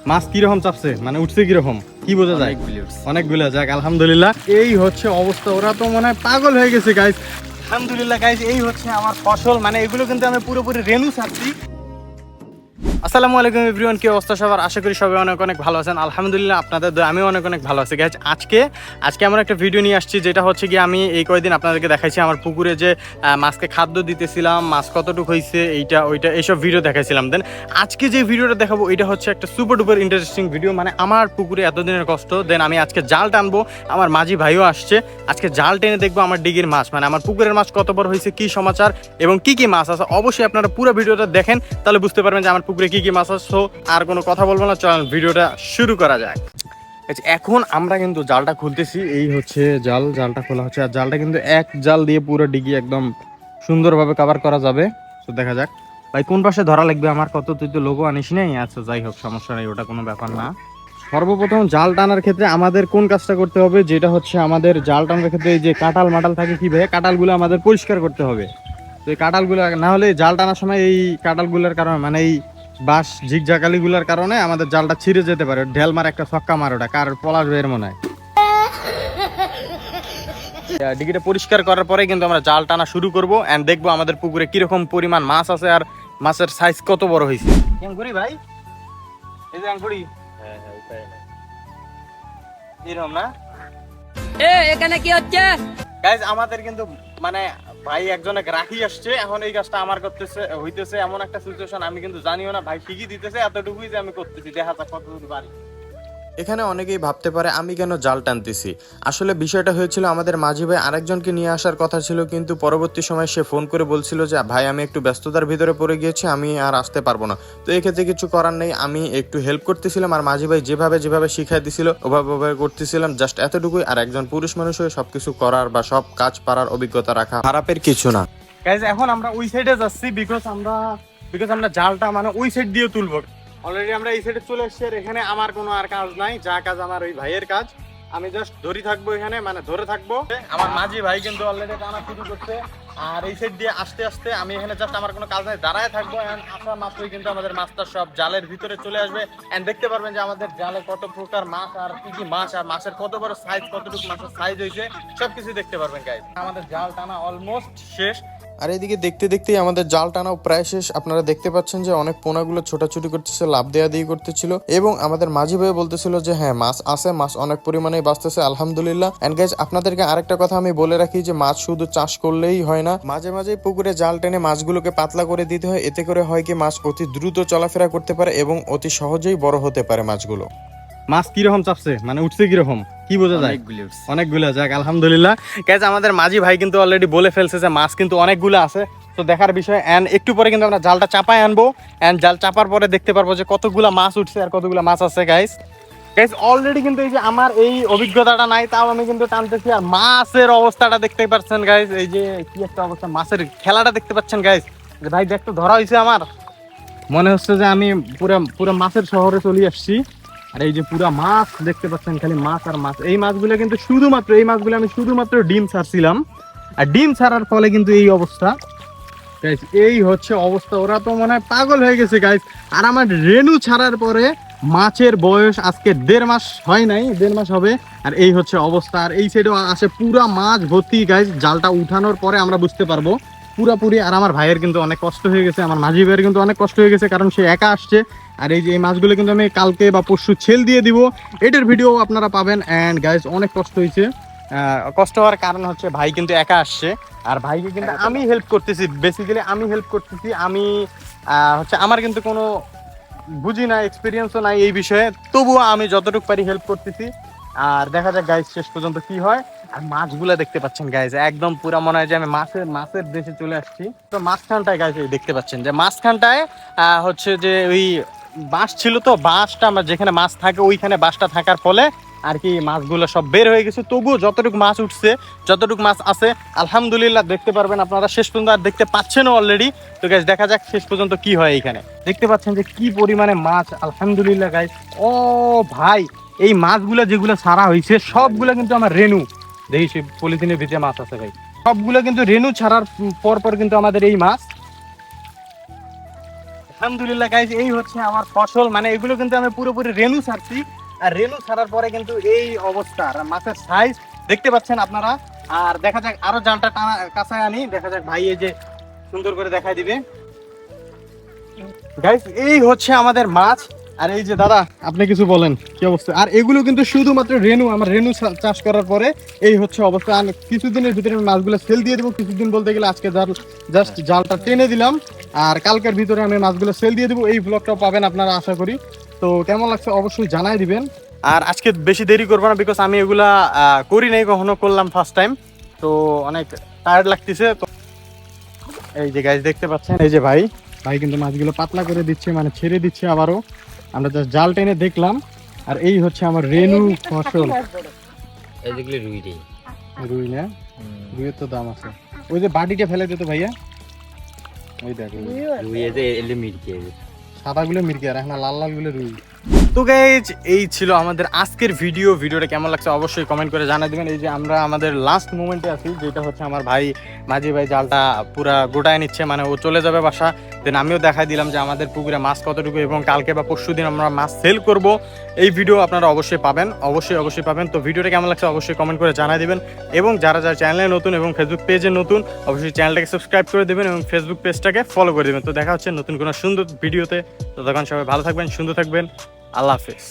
মাছ কিরকম চাপছে, মানে উঠছে কিরকম, কি বোঝা যায়? অনেকগুলো। যাক আলহামদুলিল্লাহ। এই হচ্ছে অবস্থা, ওরা তো মনে হয় পাগল হয়ে গেছে গাইস। আলহামদুলিল্লাহ গাইস, এই হচ্ছে আমার ফসল, মানে এগুলো কিন্তু আমি পুরোপুরি রেনু ছাড়ছি। আসসালামু আলাইকুম এভরিওয়ান, কি অবস্থা সবার? আশা করি সবাই অনেক অনেক ভালো আছেন। আলহামদুলিল্লাহ আপনাদের দোয়ায় আমিও অনেক অনেক ভালো আছি গাইজ। আজকে আমরা একটা ভিডিও নিয়ে আসছি, যেটা হচ্ছে কি আমি এই কয়েকদিন আপনাদেরকে দেখাইছি আমার পুকুরে যে মাছকে খাদ্য দিতেছিলাম, মাছ কতটুকু হয়েছে, এইটা ওইটা এইসব ভিডিও দেখাইছিলাম। দেন আজকে যে ভিডিওটা দেখাবো এটা হচ্ছে একটা সুপার ডুপার ইন্টারেস্টিং ভিডিও। মানে আমার পুকুরে এতদিনের কষ্ট, দেন আমি আজকে জাল টানবো, আমার মাঝি ভাইও আসছে। আজকে জাল টেনে দেখবো আমার ডিগির মাছ, মানে আমার পুকুরের মাছ কত বড় হয়েছে, কি সমাচার এবং কি কি মাছ আছে। অবশ্যই আপনারা পুরো ভিডিওটা দেখেন, তাহলে বুঝতে পারবেন যে আমার পুকুরে কি কি মাছ আছে। আর কোনো কথা বলবো না, চলেন ভিডিওটা শুরু করা যাক। এখন আমরা কিন্তু জালটা খুলতেছি, এই হচ্ছে জালটা খোলা হচ্ছে। আর জালটা কিন্তু এক জাল দিয়ে পুরো ডিগি একদম সুন্দরভাবে কভার করা যাবে। তো দেখা যাক ভাই কোন পাশে ধরা লাগবে আমার। কত তুই তো লোগো আনিস নাই, আচ্ছা যাই হোক সমস্যা নেই, ওটা কোনো ব্যাপার না। সর্বপ্রথম জাল টানার ক্ষেত্রে আমাদের কোন কাজটা করতে হবে, যেটা হচ্ছে আমাদের জাল টানার ক্ষেত্রে এই যে কাঁটাল মাটাল থাকে কি ভাই, কাঁটালগুলো আমাদের পরিষ্কার করতে হবে। তো এই কাঁটালগুলো না হলে জাল টানার সময় এই কাঁটালগুলোর কারণে, মানে এই বাঁশ ঝিকঝাকালিগুলোর কারণে আমাদের জালটা ছিঁড়ে যেতে পারে। ঢেল মার একটা ছক্কা মার, ওটা কার পলাশ বের মনে হয়। ডিগিটা পরিষ্কার করার পরে কিন্তু আমরা জাল টানা শুরু করবো এন্ড দেখবো আমাদের পুকুরে কিরকম পরিমাণ মাছ আছে আর মাছের সাইজ কত বড় হয়েছে। আঙ্গুরি ভাই, এই যে আঙ্গুরি, এরকম না এখানে কি হচ্ছে? গাইজ আমাদের কিন্তু মানে ভাই একজনে রাখি আসছে, এখন এই কাজটা আমার হইতেছে এমন একটা সিচুয়েশন, আমি কিন্তু জানিও না ভাই ঠিকই দিতেছে, এতটুকুই যে আমি করতেছি, দেখা যাক কতদূর পারি। এখানে অনেকেই ভাবতে পারে আমি কেন জাল টানতেছি। আসলে বিষয়টা হয়েছিল আমাদের মাঝি ভাই আরেকজনকে নিয়ে আসার কথা ছিল, কিন্তু পরবর্তী সময় সে ফোন করে বলছিল যে ভাই আমি একটু ব্যস্ততার ভিতরে পড়ে গিয়েছি, আমি আর আসতে পারবো না। তো এক্ষেত্রে কিছু করার নেই, আমি একটু হেল্প করতেছিলাম আর মাঝি ভাই যেভাবে শিখাই দিছিল ওভাবে করতেছিলাম, জাস্ট এতটুকুই। আর একজন পুরুষ মানুষ হয়ে সবকিছু করার বা সব কাজ পারার অভিজ্ঞতা রাখা খারাপের কিছু না। গাইজ এখন আমরা ওই সাইডে যাচ্ছি, বিকজ আমরা জালটা মানে ওই সাইড দিয়ে তুলবো। অলরেডি আমরা এই সাইডে চলে এসেছি, আর এখানে আমার কোনো আর কাজ নাই, যা কাজ আমার ওই ভাইয়ের কাজ। আমি জাস্ট ধরে থাকবো এখানে, মানে ধরে থাকবো। আমার মাঝি ভাই কিন্তু অলরেডি টানা শুরু করছে, আর এই সাইড দিয়ে আস্তে আস্তে আমি এখানে জাস্ট আমার কোনো কাজ নাই, দাঁড়ায় থাকবো। এন্ড আসা মাত্রই কিন্তু আমাদের মাছটা সব জালের ভিতরে চলে আসবে এন্ড দেখতে পারবেন যে আমাদের জালে কত প্রকার মাছ আর কি কি মাছ, আর মাছের কত বড় সাইজ, কতটুকু মাছের সাইজ হয়েছে সবকিছু দেখতে পারবেন গাইজ। আমাদের জাল টানা অলমোস্ট শেষ। আর এদিকে দেখতে দেখতেই আমাদের জাল টানাও প্রায় শেষ। আপনারা দেখতে পাচ্ছেন যে অনেক পোনাগুলো ছোটাছুটি করতেছে, লাভ দেয়া দিয়ে করতেছিল, এবং আমাদের মাঝি ভাই বলতেছিল যে হ্যাঁ মাছ আছে, মাছ অনেক পরিমাণে বাঁচতেছে আলহামদুলিল্লাহ। এন্ড গাইজ আপনাদেরকে আরেকটা কথা আমি বলে রাখি যে মাছ শুধু চাষ করলেই হয় না, মাঝে মাঝে পুকুরে জাল টেনে মাছগুলোকে পাতলা করে দিতে হয়। এতে করে হয় কি মাছ অতি দ্রুত চলাফেরা করতে পারে এবং অতি সহজেই বড় হতে পারে মাছগুলো। মাছ কিরকম চাপছে, মানে উঠছে কিরকম, কি বোঝা যায়? অনেকগুলো। যাক আলহামদুলিল্লাহ গাইজ, আমাদের মাঝি ভাই কিন্তু অলরেডি বলে ফেলছে যে মাছ কিন্তু অনেকগুলো আছে। তো দেখার বিষয়, এন্ড একটু পরে কিন্তু আমরা জালটা চাপায় আনবো, এন্ড জাল চাপার পরে দেখতে পারবো যে কতগুলা মাছ উঠছে আর কতগুলা মাছ আছে। গাইজ অলরেডি কিন্তু এই যে আমার এই অভিজ্ঞতাটা নাই, তাও আমি কিন্তু টানতেছি, আর মাছের অবস্থাটা দেখতে পাচ্ছেন গাইজ। এই যে কি একটা অবস্থা, মাছের খেলাটা দেখতে পাচ্ছেন গাইজ। ভাই দেখতে ধরা হয়েছে, আমার মনে হচ্ছে যে আমি পুরো মাছের শহরে চলে আসছি। আর এই যে পুরা মাছ দেখতে পাচ্ছেন, খালি মাছ আর মাছ। এই মাছগুলো কিন্তু আমি শুধুমাত্র ডিম ছাড়ছিলাম, আর ডিম ছাড়ার ফলে কিন্তু এই অবস্থা। এই হচ্ছে অবস্থা, ওরা তো মনে হয় পাগল হয়ে গেছে গাইস। আর আমার রেনু ছাড়ার পরে মাছের বয়স আজকে 1.5 মাস হয় নাই, 1.5 মাস হবে। আর এই হচ্ছে অবস্থা, আর এই সাইডেও আসে পুরা মাছ ভর্তি গাইস। জালটা উঠানোর পরে আমরা বুঝতে পারবো পুরাপুরি। আর আমার ভাইয়ের কিন্তু অনেক কষ্ট হয়ে গেছে, আমার মাঝি ভাইয়ের কিন্তু অনেক কষ্ট হয়ে গেছে, কারণ সে একা আসছে। আর এই যে এই মাছগুলো কিন্তু আমি কালকে বা পরশু ছেল দিয়ে দিব, এটার ভিডিও আপনারা পাবেন। অ্যান্ড গাইজ অনেক কষ্ট হয়েছে, কষ্ট হওয়ার কারণ হচ্ছে ভাই কিন্তু একা আসছে, আর ভাইকে কিন্তু আমি হেল্প করতেছি, বেসিক্যালি আমি হেল্প করতেছি। আমি হচ্ছে আমার কিন্তু কোনো বুঝি না, এক্সপিরিয়েন্সও নাই এই বিষয়ে, তবুও আমি যতটুকু পারি হেল্প করতেছি। আর দেখা যাক গাইজ শেষ পর্যন্ত কি হয়। আর মাছগুলা দেখতে পাচ্ছেন গাইজ, একদম পুরা মনে হয় যে আমি মাছের দেশে চলে আসছি। তো মাঝখানটায় গাইজ দেখতে পাচ্ছেন যে মাঝখানটায় হচ্ছে যে ওই বাঁশ ছিল, তো বাঁশটা আমার যেখানে মাছ থাকে ওইখানে বাঁশটা থাকার ফলে আর কি মাছগুলো সব বের হয়ে গেছে। তবুও যতটুকু মাছ উঠছে, যতটুকু মাছ আছে আলহামদুলিল্লাহ দেখতে পারবেন আপনারা শেষ পর্যন্ত, আর দেখতে পাচ্ছেনও অলরেডি। তো গাইজ দেখা যাক শেষ পর্যন্ত কি হয়। এইখানে দেখতে পাচ্ছেন যে কি পরিমাণে মাছ আলহামদুলিল্লাহ গাইজ। ও ভাই, এই মাছগুলো যেগুলো ছাড়া হয়েছে সবগুলো কিন্তু আমার রেনু, দেখি পলিথিনের ভিতরে মাছ আছে ভাই, সবগুলো কিন্তু রেনু ছাড়ার পর কিন্তু আমাদের এই মাছ আলহামদুলিল্লাহ গাইজ, এই হচ্ছে আমার ফসল। মানে এগুলো কিন্তু আমি পুরোপুরি রেনু ছাড়ছি, আর রেনু ছাড়ার পরে কিন্তু এই অবস্থা। আর মাছের সাইজ দেখতে পাচ্ছেন আপনারা। আর দেখা যাক, আরো জালটা টানা কাছায় আনি, দেখা যাক ভাই এই যে সুন্দর করে দেখাই দিবে। গাইজ এই হচ্ছে আমাদের মাছ। আর এই যে দাদা, আপনি কিছু বলেন কি অবস্থা? আর এগুলো কিন্তু শুধুমাত্র রেনু, আমার রেনু চাষ করার পরে এই হচ্ছে অবস্থা। আর কিছুদিনের ভিতরে আমি মাছগুলো সেল দিয়ে দেবো। কিছুদিন বলতে গেলে আজকে জাস্ট জালটা টেনে দিলাম, আর কালকের ভিতরে আমি মাছগুলো সেল দিয়ে দেবো। এই ব্লগটাও পাবেন আপনারা আশা করি। তো কেমন লাগছে অবশ্যই জানাই দিবেন। আর আজকে বেশি দেরি করবো না, বিকজ আমি এগুলা করি নাই কখনো, করলাম ফার্স্ট টাইম। তো অনেক টায়ার্ড লাগতেছে। তো এই যে গাইজ দেখতে পাচ্ছেন, এই যে ভাই কিন্তু মাছগুলো পাতলা করে দিচ্ছে, মানে ছেড়ে দিচ্ছে আবারও। আমরা জাস্ট জাল টেনে দেখলাম। আর এই হচ্ছে আমার রেনু ফসল। এই দেখলে রুই রে। রুই না? রুইয়ের তো দাম আছে। ওই যে বাটিটা ফেলে দিত ভাইয়া, ওই দেখো রুই এতে এলে মিরকে। সাদাগুলো মির্কি, আর এখন লাল গুলো রুই। তো গাইজ এই ছিল আমাদের আজকের ভিডিওটা কেমন লাগছে অবশ্যই কমেন্ট করে জানিয়ে দিবেন। এই যে আমরা আমাদের লাস্ট মোমেন্টে আছি, যেটা হচ্ছে আমার ভাই মাঝি ভাই জালটা পুরা গোটায় নিচ্ছে, মানে ও চলে যাবে বাসা। দেন আমিও দেখাই দিলাম যে আমাদের পুকুরে মাছ কতটুকু, এবং কালকে বা পরশুদিন আমরা মাছ সেল করব। এই ভিডিও আপনারা অবশ্যই পাবেন, অবশ্যই পাবেন। তো ভিডিওটা কেমন লাগছে অবশ্যই কমেন্ট করে জানিয়ে দিবেন। এবং যারা চ্যানেলে নতুন এবং ফেসবুক পেজে নতুন, অবশ্যই চ্যানেলটাকে সাবস্ক্রাইব করে দেবেন এবং ফেসবুক পেজটাকে ফলো করে দেবেন। তো দেখা হচ্ছে নতুন কোনো সুন্দর ভিডিওতে। তো তখন সবাই ভালো থাকবেন, সুন্দর থাকবেন। আল্লাহ হাফেজ।